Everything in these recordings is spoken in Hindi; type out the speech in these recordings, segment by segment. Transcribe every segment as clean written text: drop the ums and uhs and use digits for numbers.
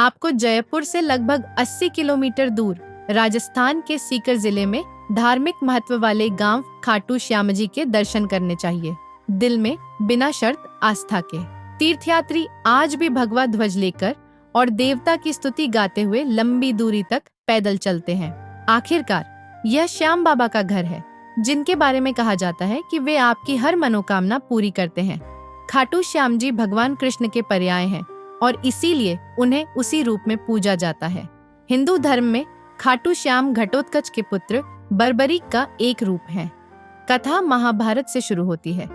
आपको जयपुर से लगभग 80 किलोमीटर दूर राजस्थान के सीकर जिले में धार्मिक महत्व वाले गांव खाटू श्याम जी के दर्शन करने चाहिए। दिल में बिना शर्त आस्था के तीर्थयात्री आज भी भगवा ध्वज लेकर और देवता की स्तुति गाते हुए लंबी दूरी तक पैदल चलते हैं। आखिरकार यह श्याम बाबा का घर है, जिनके बारे में कहा जाता है कि वे आपकी हर मनोकामना पूरी करते हैं। खाटू श्याम जी भगवान कृष्ण के पर्याय हैं और इसीलिए उन्हें उसी रूप में पूजा जाता है। हिंदू धर्म में खाटू श्याम घटोत्कच के पुत्र बर्बरीक का एक रूप है। कथा महाभारत से शुरू होती है।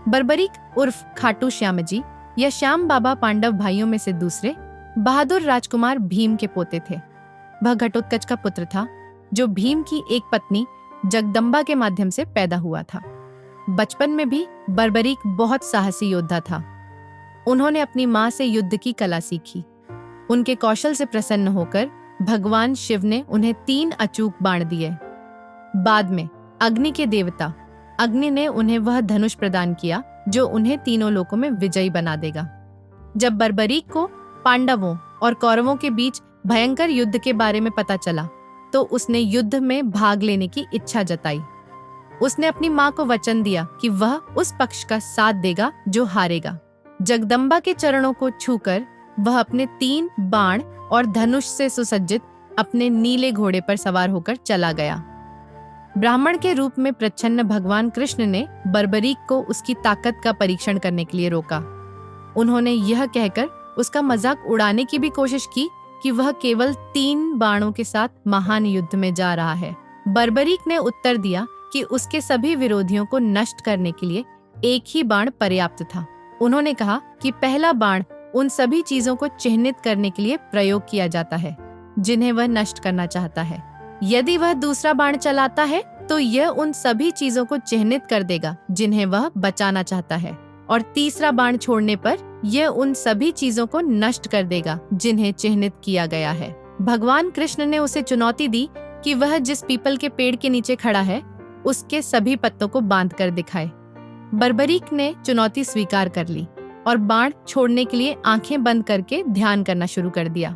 बर्बरीक उर्फ खाटू श्याम जी या श्याम बाबा पांडव भाइयों में से दूसरे बहादुर राजकुमार भीम के पोते थे। वह घटोत्कच का पुत्र था, जो भीम की एक पत्नी जगदम्बा के माध्यम से पैदा हुआ था। बचपन में भी बर्बरीक बहुत साहसी योद्धा था। उन्होंने अपनी माँ से युद्ध की कला सीखी। उनके कौशल से प्रसन्न होकर भगवान शिव ने उन्हें 3 अचूक बाण दिए। बाद में अग्नि के देवता अग्नि ने उन्हें वह धनुष प्रदान किया जो उन्हें तीनों लोकों में विजयी बना देगा। जब बर्बरीक को पांडवों और कौरवों के बीच भयंकर युद्ध के बारे में पता चला तो उसने युद्ध में भाग लेने की इच्छा जताई। उसने अपनी माँ को वचन दिया कि वह उस पक्ष का साथ देगा जो हारेगा। जगदम्बा के चरणों को छूकर वह अपने 3 बाण और धनुष से सुसज्जित अपने नीले घोड़े पर सवार होकर चला गया। ब्राह्मण के रूप में प्रच्छन्न भगवान कृष्ण ने बर्बरीक को उसकी ताकत का परीक्षण करने के लिए रोका। उन्होंने यह कहकर उसका मजाक उड़ाने की भी कोशिश की कि वह केवल 3 बाणों के साथ महान युद्ध में जा रहा है। बर्बरीक ने उत्तर दिया कि उसके सभी विरोधियों को नष्ट करने के लिए एक ही बाण पर्याप्त था। उन्होंने कहा कि पहला बाण उन सभी चीजों को चिह्नित करने के लिए प्रयोग किया जाता है जिन्हें वह नष्ट करना चाहता है। यदि वह दूसरा बाण चलाता है तो यह उन सभी चीजों को चिह्नित कर देगा जिन्हें वह बचाना चाहता है, और तीसरा बाण छोड़ने पर यह उन सभी चीजों को नष्ट कर देगा जिन्हें चिह्नित किया गया है। भगवान कृष्ण ने उसे चुनौती दी कि वह जिस पीपल के पेड़ के नीचे खड़ा है उसके सभी पत्तों को बांध कर दिखाए। बर्बरीक ने चुनौती स्वीकार कर ली और बाण छोड़ने के लिए आंखें बंद करके ध्यान करना शुरू कर दिया।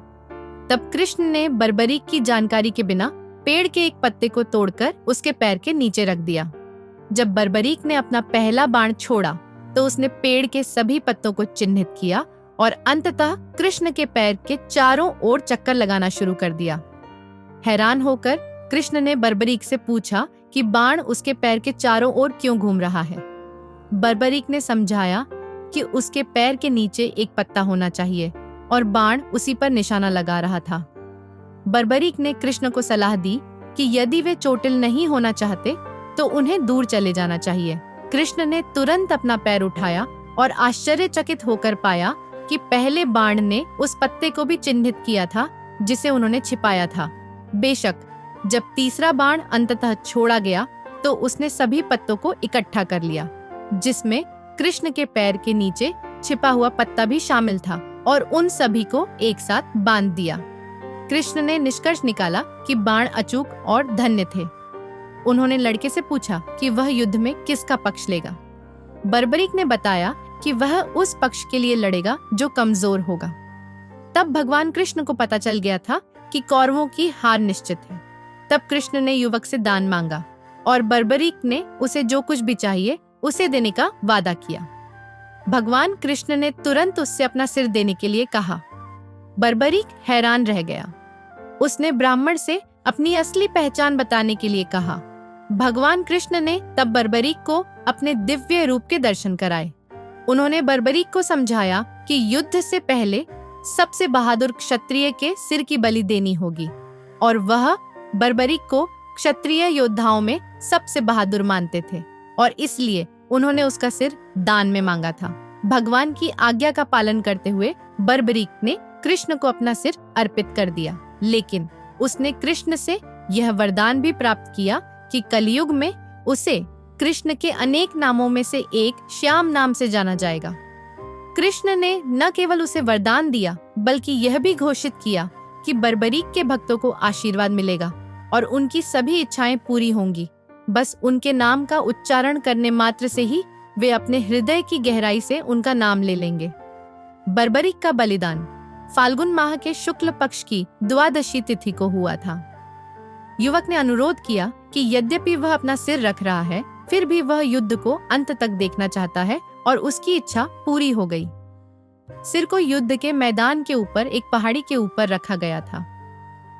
तब कृष्ण ने बर्बरीक की जानकारी के बिना पेड़ के एक पत्ते को तोड़कर उसके पैर के नीचे रख दिया। जब बर्बरीक ने अपना पहला बाण छोड़ा तो उसने पेड़ के सभी पत्तों को चिन्हित किया और अंततः कृष्ण के पैर के चारों ओर चक्कर लगाना शुरू कर दिया। हैरान होकर कृष्ण ने बर्बरीक से पूछा कि बाण उसके पैर के चारों ओर क्यों घूम रहा है। बर्बरीक ने समझाया कि उसके पैर के नीचे एक पत्ता होना चाहिए और बाण उसी पर निशाना लगा रहा था। बर्बरीक ने कृष्ण को सलाह दी कि यदि वे चोटिल नहीं होना चाहते तो उन्हें दूर चले जाना चाहिए। कृष्ण ने तुरंत अपना पैर उठाया और आश्चर्यचकित होकर पाया कि पहले बाण ने उस पत्ते को भी चिन्हित किया था जिसे उन्होंने छिपाया था। बेशक जब तीसरा बाण अंततः छोड़ा गया तो उसने सभी पत्तों को इकट्ठा कर लिया, जिसमें कृष्ण के पैर के नीचे छिपा हुआ पत्ता भी शामिल था, और उन सभी को एक साथ बांध दिया। कृष्ण ने निष्कर्ष निकाला कि बाण अचूक और धन्य थे। उन्होंने लड़के से पूछा कि वह युद्ध में किसका पक्ष लेगा। बर्बरीक ने बताया कि वह उस पक्ष के लिए लड़ेगा जो कमजोर होगा। तब भगवान कृष्ण को पता चल गया था कि कौरवों की हार निश्चित है। तब कृष्ण ने युवक से दान मांगा और बर्बरीक ने उसे जो कुछ भी चाहिए उसे देने का वादा किया। भगवान कृष्ण ने तुरंत उससे अपना सिर देने के लिए कहा। बर्बरीक हैरान रह गया। उसने ब्राह्मण से अपनी असली पहचान बताने के लिए कहा। भगवान कृष्ण ने तब बर्बरीक को अपने दिव्य रूप के दर्शन कराए। उन्होंने बर्बरीक को समझाया कि युद्ध से पहले सबसे बहादुर क्षत्रिय के सिर की बलि देनी होगी, और वह बर्बरीक को क्षत्रिय योद्धाओं में सबसे बहादुर मानते थे और इसलिए उन्होंने उसका सिर दान में मांगा था। भगवान की आज्ञा का पालन करते हुए बर्बरीक ने कृष्ण को अपना सिर अर्पित कर दिया, लेकिन उसने कृष्ण से यह वरदान भी प्राप्त किया कि कलयुग में उसे कृष्ण के अनेक नामों में से एक श्याम नाम से जाना जाएगा। कृष्ण ने न केवल उसे वरदान दिया बल्कि यह भी घोषित किया कि बर्बरीक के भक्तों को आशीर्वाद मिलेगा और उनकी सभी इच्छाएं पूरी होंगी। बस उनके नाम का उच्चारण करने मात्र से ही वे अपने हृदय की गहराई से उनका नाम ले लेंगे। बर्बरीक का बलिदान। फाल्गुन माह के शुक्ल पक्ष की द्वादशी तिथि को हुआ था। युवक ने अनुरोध किया कि यद्यपि वह अपना सिर रख रहा है, फिर भी वह युद्ध को अंत तक देखना चाहता है, और उसकी इच्छा पूरी हो गई। सिर को युद्ध के मैदान के ऊपर एक पहाड़ी के ऊपर रखा गया था।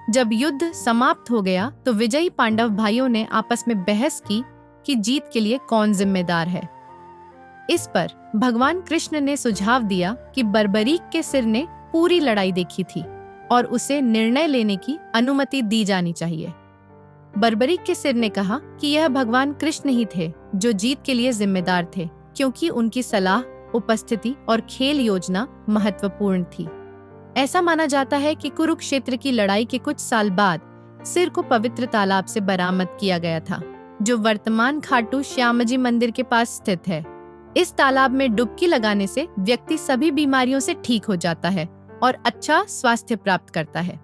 जब युद्ध समाप्त हो गया तो विजयी पांडव भाइयों ने आपस में बहस की कि जीत के लिए कौन जिम्मेदार है। इस पर भगवान कृष्ण ने सुझाव दिया कि बर्बरीक के सिर ने पूरी लड़ाई देखी थी और उसे निर्णय लेने की अनुमति दी जानी चाहिए। बर्बरीक के सिर ने कहा कि यह भगवान कृष्ण ही थे जो जीत के लिए जिम्मेदार थे, क्योंकि उनकी सलाह, उपस्थिति और खेल योजना महत्वपूर्ण थी। ऐसा माना जाता है कि कुरुक्षेत्र की लड़ाई के कुछ साल बाद सिर को पवित्र तालाब से बरामद किया गया था, जो वर्तमान खाटू श्यामजी मंदिर के पास स्थित है। इस तालाब में डुबकी लगाने से व्यक्ति सभी बीमारियों से ठीक हो जाता है और अच्छा स्वास्थ्य प्राप्त करता है।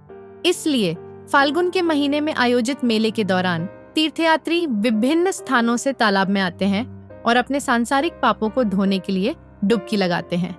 इसलिए फाल्गुन के महीने में आयोजित मेले के दौरान तीर्थयात्री विभिन्न स्थानों से तालाब में आते हैं और अपने सांसारिक पापों को धोने के लिए डुबकी लगाते हैं।